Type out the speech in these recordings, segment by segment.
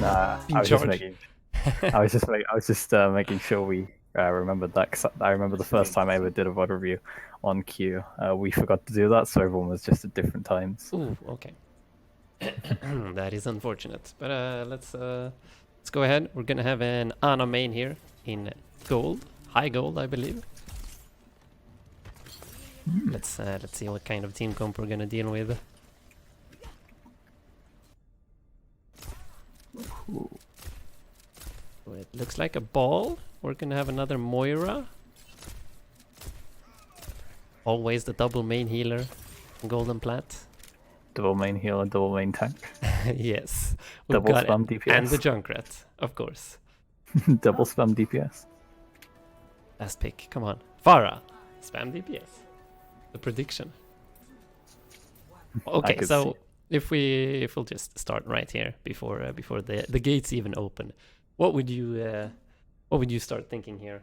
Nah, in charge. I was just making sure we remembered that. 'Cause I remember the first time I ever did a VOD review on Q, we forgot to do that, so everyone was just at different times. Ooh, okay. That is unfortunate. But let's go ahead. We're gonna have an Ana main here in gold, high gold, I believe. Let's see what kind of team comp we're gonna deal with. It looks like a ball. We're gonna have another Moira. Always the double main healer, golden plat. Double main healer, double main tank, Yes, we've double got spam it. And the DPS, Junkrat, of course. double spam DPS. Last pick, come on. Farah, spam DPS. The prediction. Okay, so if we'll just start right here before the gates even open, what would you start thinking here?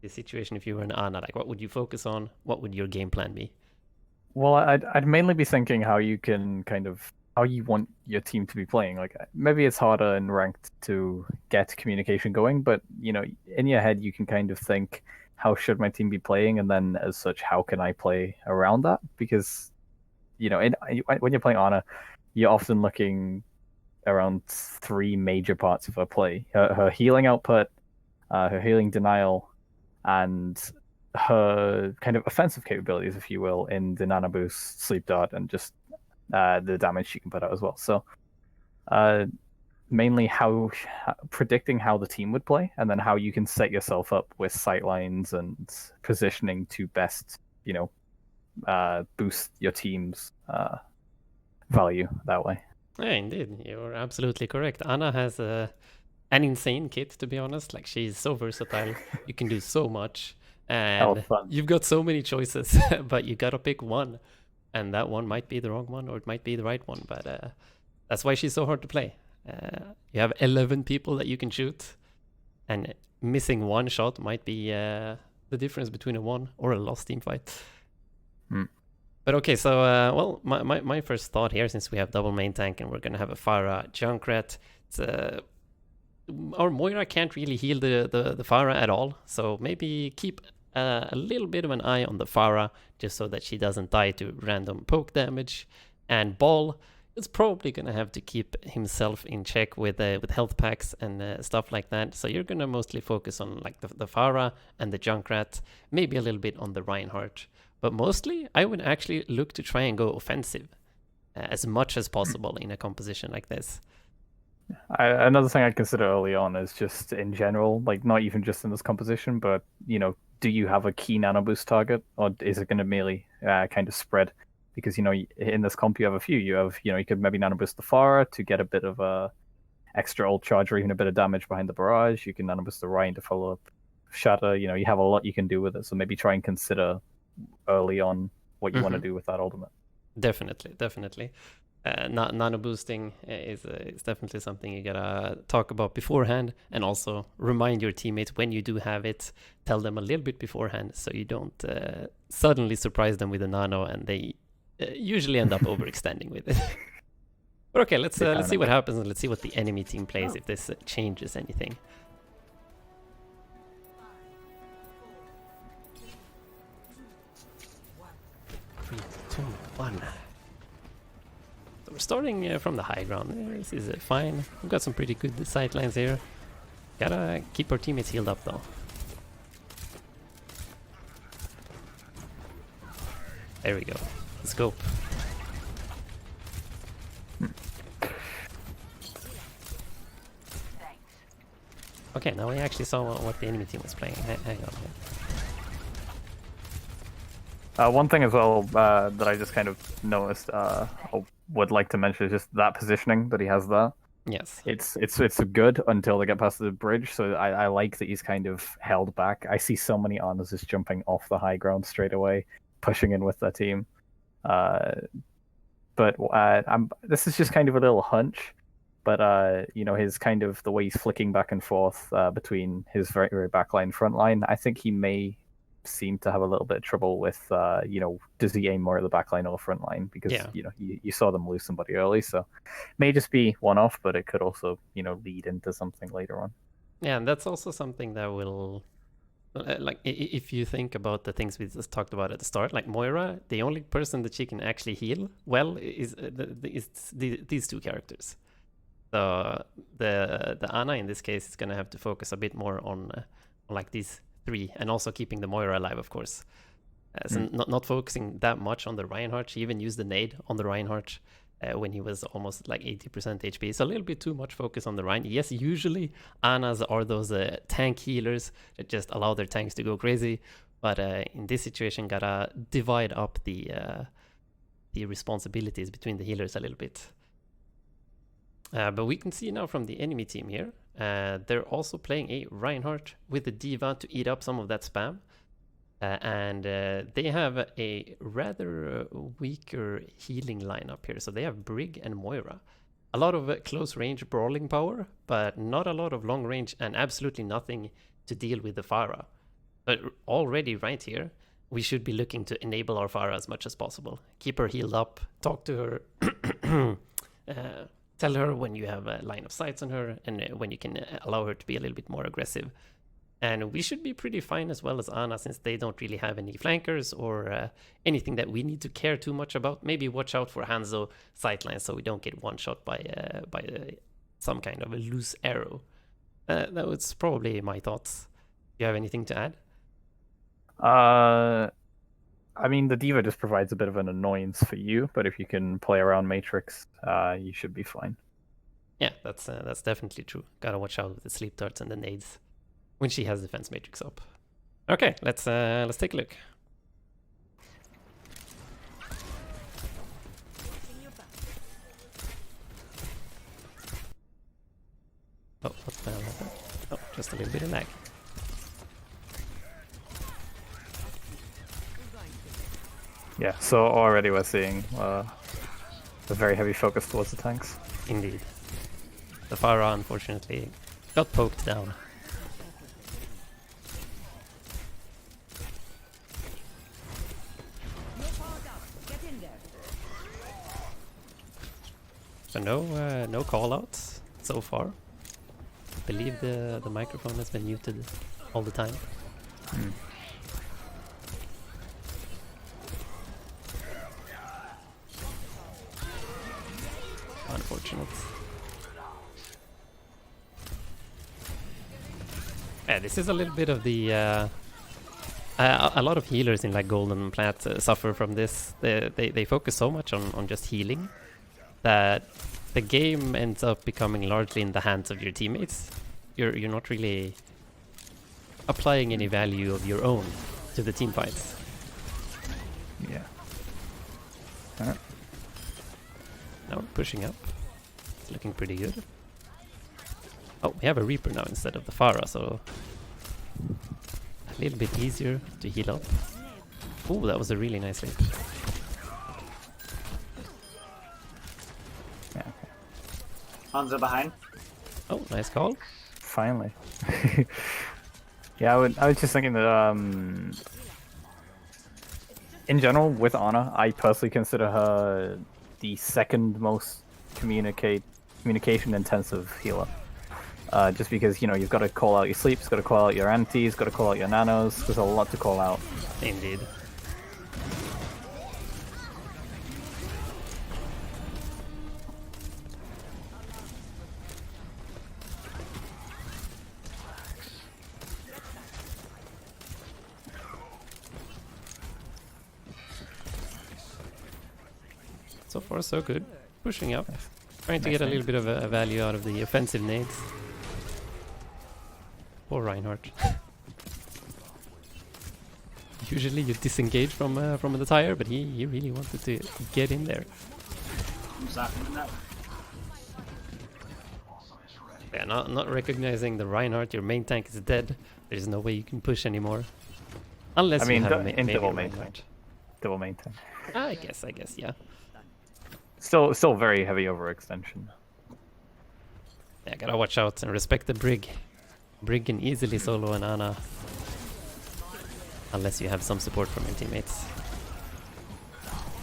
The situation if you were an Ana, like what would you focus on? What would your game plan be? Well, I'd mainly be thinking how you can how you want your team to be playing. Like maybe it's harder in ranked to get communication going, but in your head you can kind of think how should my team be playing, and then as such, how can I play around that? Because when you're playing Ana, you're often looking around three major parts of her play: her healing output, her healing denial, and her kind of offensive capabilities, if you will, in the Nana Boost, Sleep Dart, and just the damage she can put out as well. So mainly how predicting how the team would play, and then how you can set yourself up with sightlines and positioning to best, boost your team's value that way. Yeah, indeed, you're absolutely correct. Ana has an insane kit, to be honest. Like she's so versatile. You can do so much, and you've got so many choices, but you gotta pick one, and that one might be the wrong one, or it might be the right one. But that's why she's so hard to play. You have 11 people that you can shoot, and missing one shot might be the difference between a won or a lost team fight. But okay, so well, my first thought here, since we have double main tank and we're gonna have a Farah Junkrat, our Moira can't really heal the Farah at all, so maybe keep a little bit of an eye on the Farah just so that she doesn't die to random poke damage. And Ball is probably gonna have to keep himself in check with health packs and stuff like that. So you're gonna mostly focus on like the Farah and the Junkrat, maybe a little bit on the Reinhardt. But mostly, I would actually look to try and go offensive as much as possible in a composition like this. Another thing I'd consider early on is just in general, like not even just in this composition, but do you have a key nano boost target, or is it going to merely kind of spread? Because in this comp you have a few. You could maybe nano boost the Farah to get a bit of a extra ult charge or even a bit of damage behind the barrage. You can nano boost the Ryan to follow up Shatter. You have a lot you can do with it. So maybe try and consider early on what you want to do with that ultimate. Definitely. Nano boosting is definitely something you gotta talk about beforehand, and also remind your teammates when you do have it. Tell them a little bit beforehand so you don't suddenly surprise them with a nano, and they usually end up overextending with it. But okay, let's see what happens, and let's see what the enemy team plays if this changes anything. 3, 2, 1. So we're starting from the high ground. This is fine. We've got some pretty good sightlines here. Gotta keep our teammates healed up though. There we go. Let's go. Okay, now we actually saw what the enemy team was playing. Hang on. One thing as well that I just kind of noticed, would like to mention, is just that positioning that he has there. Yes. It's good until they get past the bridge. So I like that he's kind of held back. I see so many Anas just jumping off the high ground straight away, pushing in with their team. But this is just kind of a little hunch. But his kind of the way he's flicking back and forth between his very, very back line, front line, I think he may seemed to have a little bit of trouble with, does he aim more at the back line or front line? Because, you saw them lose somebody early, so may just be one-off, but it could also, lead into something later on. Yeah, and that's also something that will, like, if you think about the things we just talked about at the start, like Moira, the only person that she can actually heal well is these two characters. So the Ana in this case is going to have to focus a bit more on like these three, and also keeping the Moira alive, of course. So not focusing that much on the Reinhardt. She even used the nade on the Reinhardt when he was almost like 80% HP. So a little bit too much focus on the Rein. Yes, usually Anas are those tank healers that just allow their tanks to go crazy. But in this situation, gotta divide up the responsibilities between the healers a little bit. But we can see now from the enemy team here, they're also playing a Reinhardt with the D.Va to eat up some of that spam. And they have a rather weaker healing lineup here. So they have Brig and Moira. A lot of close range brawling power, but not a lot of long range, and absolutely nothing to deal with the Pharah. But already right here, we should be looking to enable our Pharah as much as possible. Keep her healed up, talk to her, tell her when you have a line of sights on her, and when you can allow her to be a little bit more aggressive. And we should be pretty fine as well as Ana, since they don't really have any flankers or anything that we need to care too much about. Maybe watch out for Hanzo sightlines so we don't get one shot by some kind of a loose arrow. That was probably my thoughts. Do you have anything to add? I mean, the D.Va just provides a bit of an annoyance for you, but if you can play around Matrix, you should be fine. Yeah, that's definitely true. Gotta watch out with the sleep darts and the nades when she has defense matrix up. Okay, let's take a look. Oh, what's that? Oh, just a little bit of lag. Yeah, so already we're seeing a very heavy focus towards the tanks. Indeed. The Pharah, unfortunately, got poked down. So no call-outs so far. I believe the microphone has been muted all the time. Unfortunate. Yeah, this is a little bit of the a lot of healers in like Golden and Plat suffer from this. They focus so much on just healing that the game ends up becoming largely in the hands of your teammates. You're not really applying any value of your own to the team fights. Yeah. Now we're pushing up. It's looking pretty good. Oh, we have a Reaper now instead of the Pharah, so a little bit easier to heal up. Oh, that was a really nice leap. Yeah. Hanzo behind. Oh, nice call. Finally. Yeah, I was just thinking that in general with Ana, I personally consider her the second most communication intensive healer. Just because, you've got to call out your sleeps, you've got to call out your antis, got to call out your nanos. There's a lot to call out. Indeed. So far, so good. Pushing up. Trying to get a little bit of a value out of the offensive nades. Poor Reinhardt. Usually you disengage from the tire, but he really wanted to get in there. Yeah, not recognizing the Reinhardt, your main tank is dead. There's no way you can push anymore. Unless you have maybe double main tank. Double main tank. I guess, yeah. Still very heavy overextension. Yeah, gotta watch out and respect the Brig. Brig can easily solo an Ana. Unless you have some support from your teammates.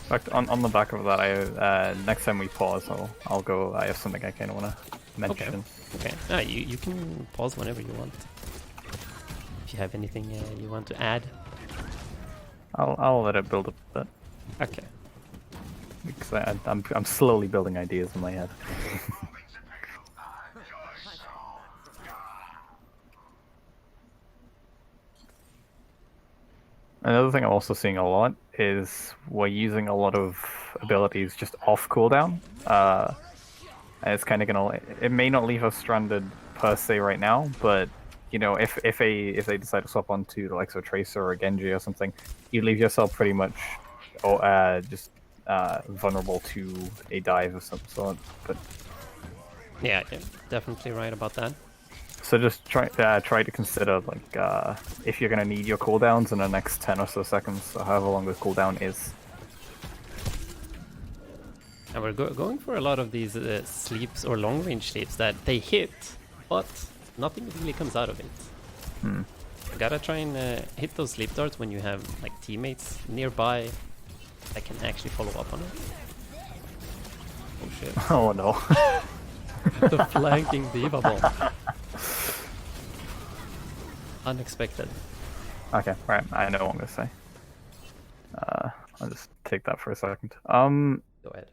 In fact, on the back of that, next time we pause, I'll go. I have something I kind of want to mention. Okay. You can pause whenever you want. If you have anything you want to add. I'll let it build up a bit. Okay. Because I'm slowly building ideas in my head. Another thing I'm also seeing a lot is we're using a lot of abilities just off cooldown. And it's kind of gonna. It may not leave us stranded per se right now, but you know, if they decide to swap onto the likes of Tracer or Genji or something, you leave yourself pretty much, just vulnerable to a dive of some sort. But yeah, you're definitely right about that. So just try to consider like if you're gonna need your cooldowns in the next 10 or so seconds, or however long the cooldown is. And we're going for a lot of these sleeps or long range sleeps that they hit, but nothing really comes out of it. You gotta try and hit those sleep darts when you have like teammates nearby that can actually follow up on it. Oh shit. Oh no. The flanking diva bomb. Unexpected. Okay, right. I know what I'm gonna say. I'll just take that for a second. Go ahead.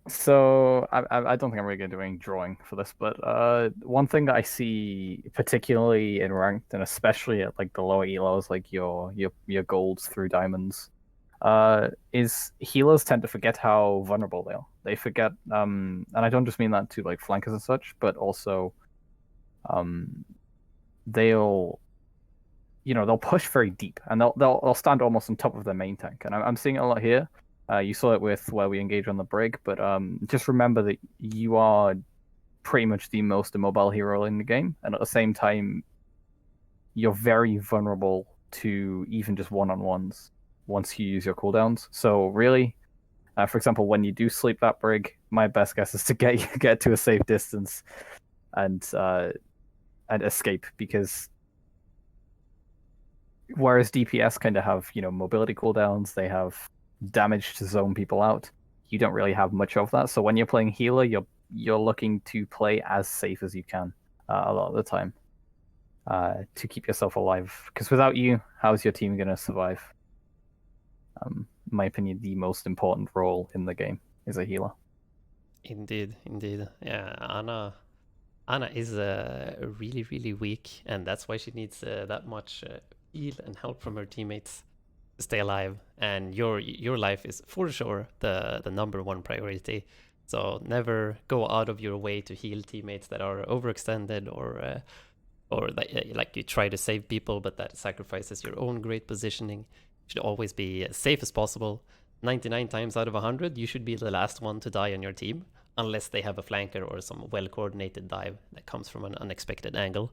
So I don't think I'm really gonna do any drawing for this, but one thing that I see particularly in ranked and especially at like the lower elos, like your golds through diamonds, is healers tend to forget how vulnerable they are. They forget, and I don't just mean that to like flankers and such, but also, they'll push very deep and they'll stand almost on top of their main tank, and I'm seeing it a lot here. You saw it with where we engage on the brig, but just remember that you are pretty much the most immobile hero in the game, and at the same time, you're very vulnerable to even just one-on-ones once you use your cooldowns. So really, for example, when you do sleep that brig, my best guess is to get to a safe distance and escape, because whereas DPS kind of have mobility cooldowns, they have damage to zone people out. You don't really have much of that. So when you're playing healer, you're looking to play as safe as you can a lot of the time to keep yourself alive. Because without you, how's your team going to survive? In my opinion, the most important role in the game is a healer. Indeed. Yeah, Ana is really, really weak, and that's why she needs that much heal and help from her teammates to stay alive. And your life is for sure the number one priority. So never go out of your way to heal teammates that are overextended or like you try to save people, but that sacrifices your own great positioning. You should always be as safe as possible. 99 times out of 100, you should be the last one to die on your team, unless they have a flanker or some well-coordinated dive that comes from an unexpected angle.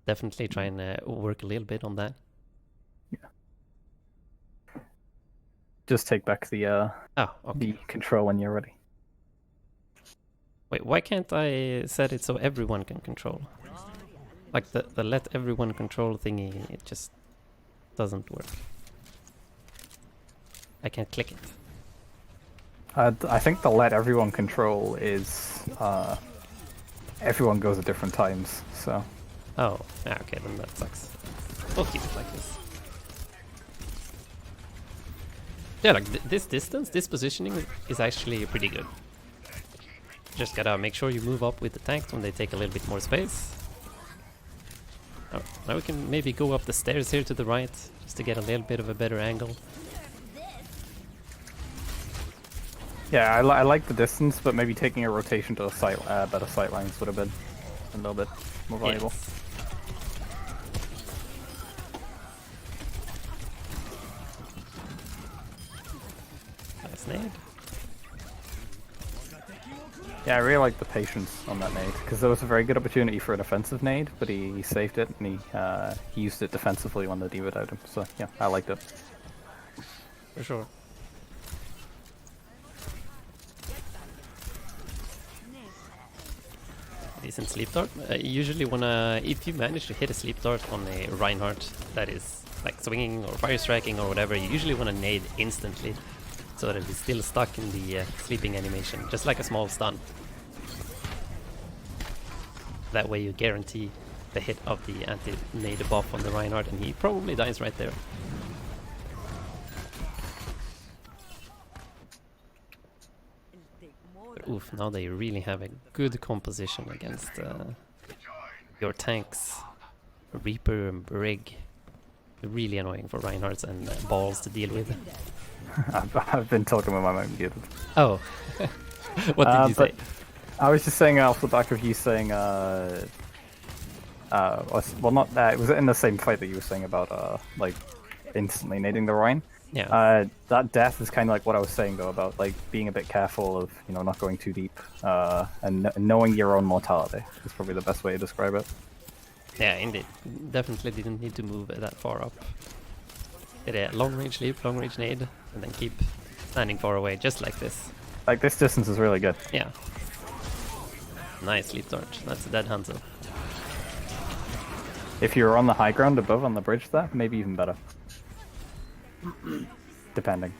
Definitely try and work a little bit on that. Yeah. Just take back the control when you're ready. Wait, why can't I set it so everyone can control? Like the let everyone control thingy, it just doesn't work. I can't click it. I think the let everyone control is everyone goes at different times, so. Oh, yeah, okay, then that sucks. We'll keep it like this. Yeah, like this distance, this positioning is actually pretty good. Just gotta make sure you move up with the tanks when they take a little bit more space. Oh, now we can maybe go up the stairs here to the right, just to get a little bit of a better angle. Yeah, I like the distance, but maybe taking a rotation to the better sight lines would have been a little bit more valuable. Yes. Nice nade. Yeah, I really like the patience on that nade, because there was a very good opportunity for an offensive nade, but he saved it, and he used it defensively when the D.Va died him. So yeah, I liked it. For sure. Decent sleep dart. Usually if you manage to hit a sleep dart on a Reinhardt that is like swinging or fire striking or whatever, you usually want to nade instantly so that he's still stuck in the sleeping animation, just like a small stun. That way you guarantee the hit of the anti-nade buff on the Reinhardt, and he probably dies right there. But oof, now they really have a good composition against your tanks. Reaper and Brig. Really annoying for Reinhardts and balls to deal with. I've been talking with my mic muted. Oh. What did you say? I was just saying off the back of you saying, well, not that, it was in the same fight that you were saying about, like, instantly nading the Rhine. Yeah. That death is kind of like what I was saying, though, about, like, being a bit careful of, you know, not going too deep, and knowing your own mortality is probably the best way to describe it. Yeah, indeed. Definitely didn't need to move that far up. Did a long range leap, long range nade, and then keep standing far away, just like this. Like, this distance is really good. Yeah. Nice leap dart. That's a dead Hanzo. If you're on the high ground above on the bridge there, maybe even better. Depending.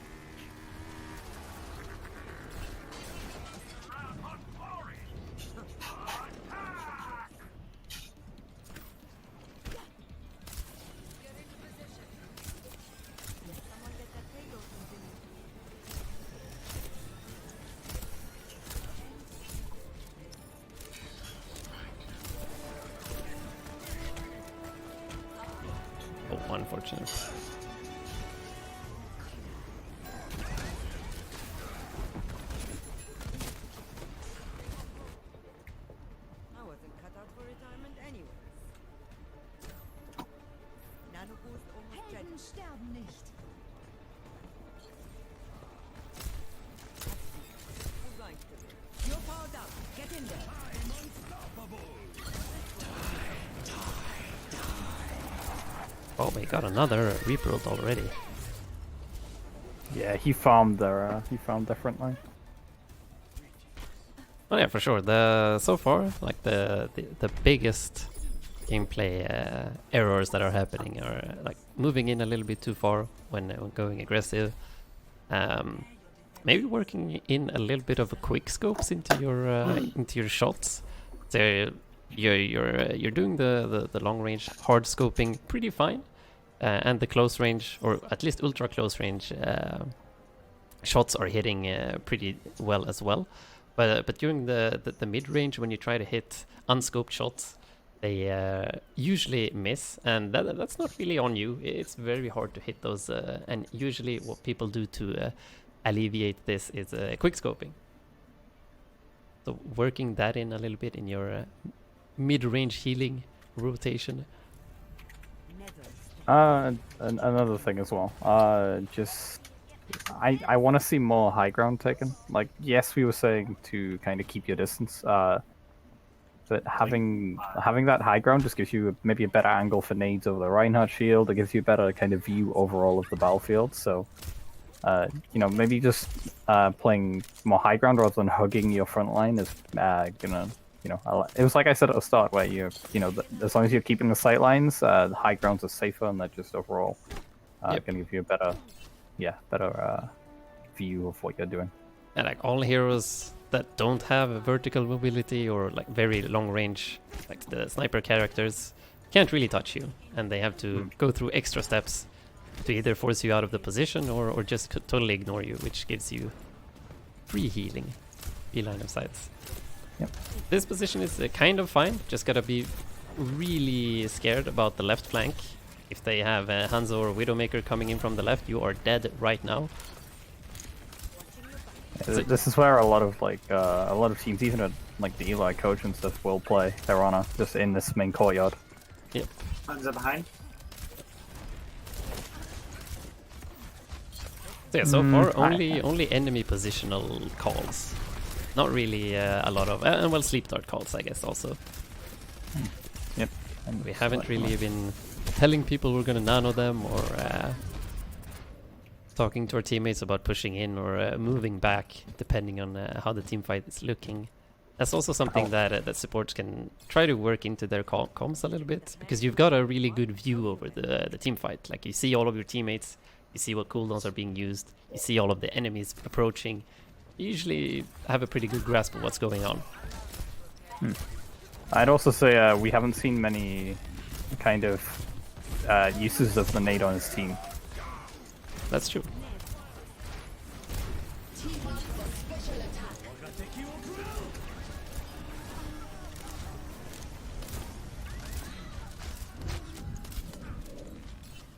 Oh, unfortunate. I wasn't cut out for retirement anyways. Nano boost almost ready. Helden sterben nicht. Who's going to? You're powered up. Get in there. Oh, we got another Reaper ult already. Yeah, he farmed their front line. Oh yeah, for sure. So far, like the biggest gameplay errors that are happening are like moving in a little bit too far when going aggressive. Maybe working in a little bit of a quick scopes into your shots. So you're doing the long range hard scoping pretty fine, and the close range, or at least ultra close range shots are hitting pretty well as well. But during the mid range, when you try to hit unscoped shots, they usually miss, and that's not really on you. It's very hard to hit those, and usually what people do to alleviate this is quick scoping. So working that in a little bit in your mid-range healing rotation. Another thing as well. I want to see more high ground taken. Like, yes, we were saying to kind of keep your distance, but having that high ground just gives you maybe a better angle for nades over the Reinhardt shield. It gives you a better kind of view overall of the battlefield. So, you know, maybe just playing more high ground rather than hugging your front line is gonna. You know, it was like I said at the start, where you know, as long as you're keeping the sight lines, the high grounds are safer, and they're just overall going to give you a better view of what you're doing. And like all heroes that don't have vertical mobility or like very long range, like the sniper characters, can't really touch you, and they have to go through extra steps to either force you out of the position or just totally ignore you, which gives you free healing, free line of sights. Yep. This position is kind of fine, just gotta be really scared about the left flank. If they have Hanzo or Widowmaker coming in from the left, you are dead right now. Yeah, this is where a lot of teams, even at like the Eli coach and stuff, will play their honor just in this main courtyard. Yep. Hanzo behind. So yeah, so far only enemy positional calls. Not really a lot of, and well, sleep dart calls, I guess, also. Yep. And we haven't really been telling people we're gonna nano them, or talking to our teammates about pushing in or moving back, depending on how the team fight is looking. That's also something that supports can try to work into their comms a little bit, because you've got a really good view over the team fight. Like, you see all of your teammates, you see what cooldowns are being used, you see all of the enemies approaching. You usually have a pretty good grasp of what's going on. I'd also say we haven't seen many kind of uses of the nade on his team. That's true.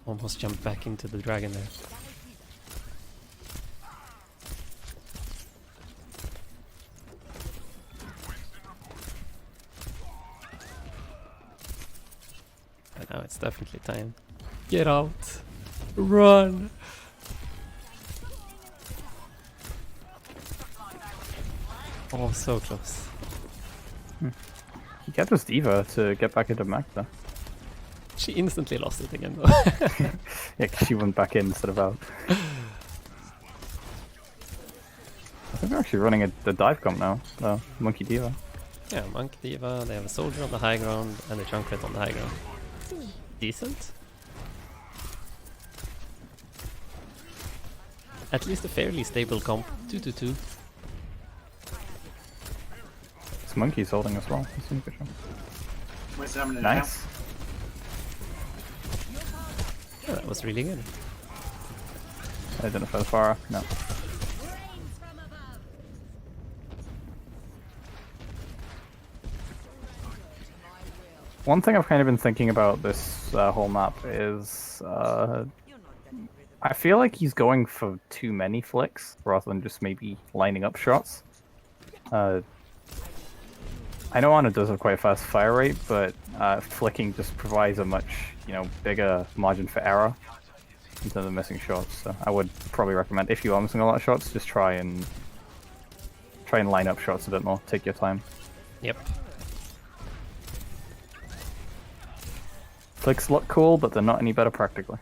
Almost jumped back into the dragon there. But now it's definitely time. Get out! Run! Oh, so close. You get this diva to get back into mech though. She instantly lost it again though. Yeah, 'cause she went back in instead of out. I think they're actually running the dive comp now, though. Monkey Diva. Yeah, Monkey Diva, they have a soldier on the high ground and a Junkrat on the high ground. Decent. At least a fairly stable comp. 2-2-2. This monkey's holding as well. Nice. Yeah, that was really good. I don't know if I was far. No. One thing I've kind of been thinking about this whole map is I feel like he's going for too many flicks rather than just maybe lining up shots. I know Ana does have quite a fast fire rate, but flicking just provides a much, bigger margin for error in terms of missing shots. So I would probably recommend, if you are missing a lot of shots, just try and line up shots a bit more. Take your time. Yep. Flicks look cool, but they're not any better practically.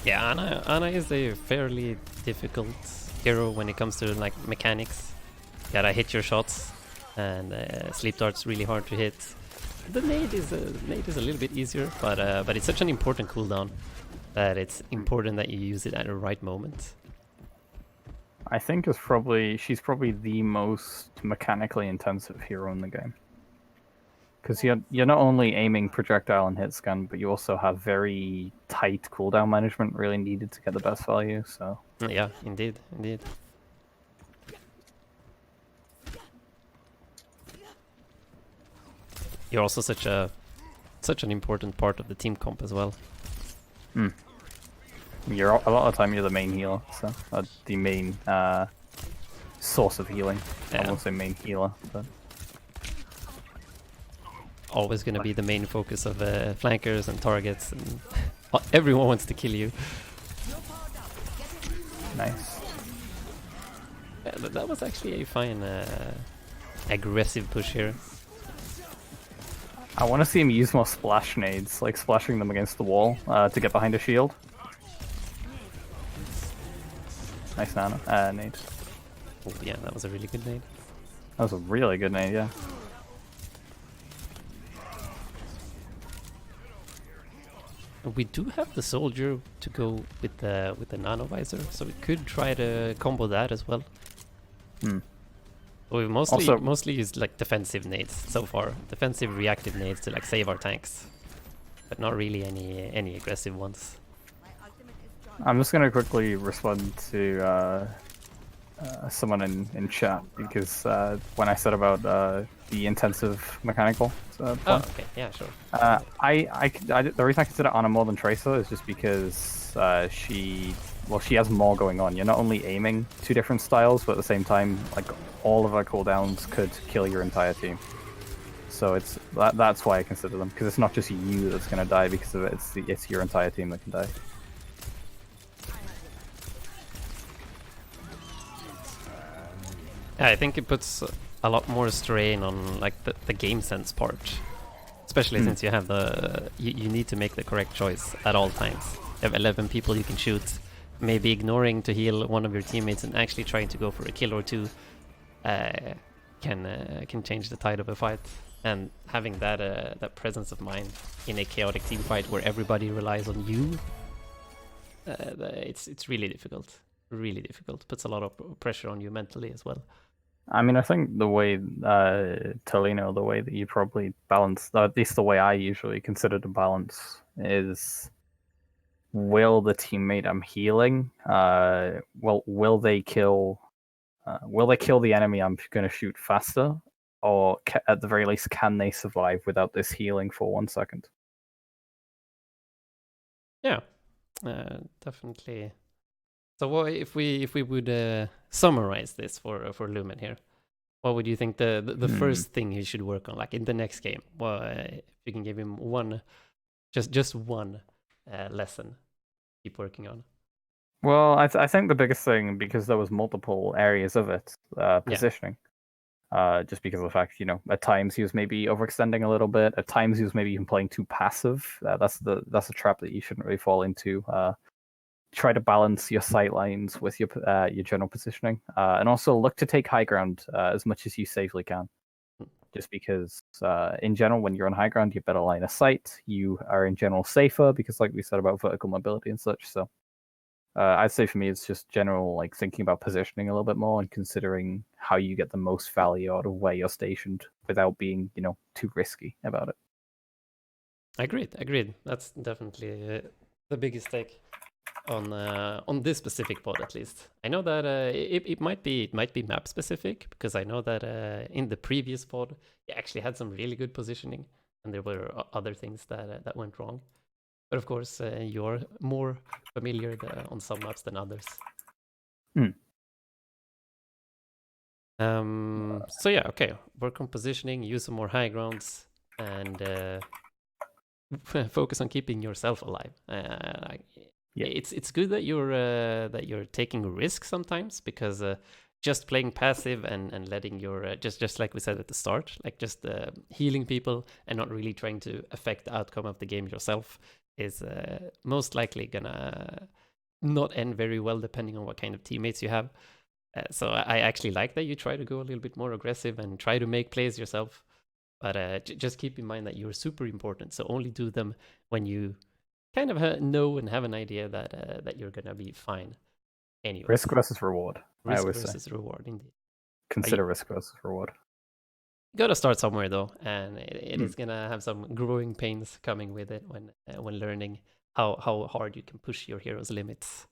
Yeah, Ana is a fairly difficult hero when it comes to like mechanics. You gotta hit your shots, and sleep dart's really hard to hit. The nade is a little bit easier, but it's such an important cooldown that it's important that you use it at the right moment. I think she's probably the most mechanically intensive hero in the game. Because you're not only aiming projectile and hit scan, but you also have very tight cooldown management really needed to get the best value. So yeah, indeed. You're also such an important part of the team comp as well. You're a lot of the time you're the main healer, so the main source of healing. Yeah. I won't say main healer, but always going to be the main focus of flankers and targets, and everyone wants to kill you. Nice. Yeah, that was actually a fine aggressive push here. I want to see him use more splash nades, like splashing them against the wall to get behind a shield. Nice nano. Nade. Oh, yeah, that was a really good nade. That was a really good nade, yeah. We do have the soldier to go with the nano visor, so we could try to combo that as well. We've mostly used like defensive nades so far, defensive reactive nades to like save our tanks, but not really any aggressive ones. I'm just gonna quickly respond to someone in chat because when I said about the intensive mechanical point. Oh, okay, yeah, sure. The reason I consider Ana more than Tracer is just because she has more going on. You're not only aiming two different styles, but at the same time, like all of her cooldowns could kill your entire team. So that's why I consider them, because it's not just you that's gonna die because of it. It's your entire team that can die. Yeah, I think it puts a lot more strain on like the game sense part, especially since you have you need to make the correct choice at all times. You have 11 people you can shoot, maybe ignoring to heal one of your teammates and actually trying to go for a kill or two can change the tide of a fight. And having that presence of mind in a chaotic team fight where everybody relies on you, it's really difficult. Really difficult. Puts a lot of pressure on you mentally as well. I mean, I think the way, Tolino, the way that you probably balance, at least the way I usually consider to balance, is will the teammate I'm healing, will they kill the enemy I'm going to shoot faster, or at the very least, can they survive without this healing for 1 second? Yeah, definitely. So what if we would summarize this for Lumen here? What would you think the first thing he should work on, like in the next game? Well, if you can give him one, just one lesson, keep working on. Well, I think the biggest thing, because there was multiple areas of it, positioning. Just because of the fact, at times he was maybe overextending a little bit. At times he was maybe even playing too passive. That's a trap that you shouldn't really fall into. Try to balance your sight lines with your general positioning, and also look to take high ground as much as you safely can. Just because, in general, when you're on high ground, you have better line of sight. You are in general safer because, like we said about vertical mobility and such. So, I'd say for me, it's just general like thinking about positioning a little bit more and considering how you get the most value out of where you're stationed without being, too risky about it. Agreed. That's definitely the biggest take on this specific pod, at least. I know that it might be map specific, because I know that in the previous pod you actually had some really good positioning, and there were other things that went wrong. But of course, you're more familiar on some maps than others. So yeah, okay. Work on positioning, use some more high grounds, and focus on keeping yourself alive. It's good that you're taking risks sometimes, because just playing passive and letting your just like we said at the start, like just healing people and not really trying to affect the outcome of the game yourself is most likely gonna not end very well, depending on what kind of teammates you have. So I actually like that you try to go a little bit more aggressive and try to make plays yourself. But just keep in mind that you're super important. So only do them when you kind of know and have an idea that you're gonna be fine. Anyway, risk versus reward. Risk versus reward, indeed. Consider risk versus reward. Gotta start somewhere though, and it is gonna have some growing pains coming with it when learning how hard you can push your hero's limits.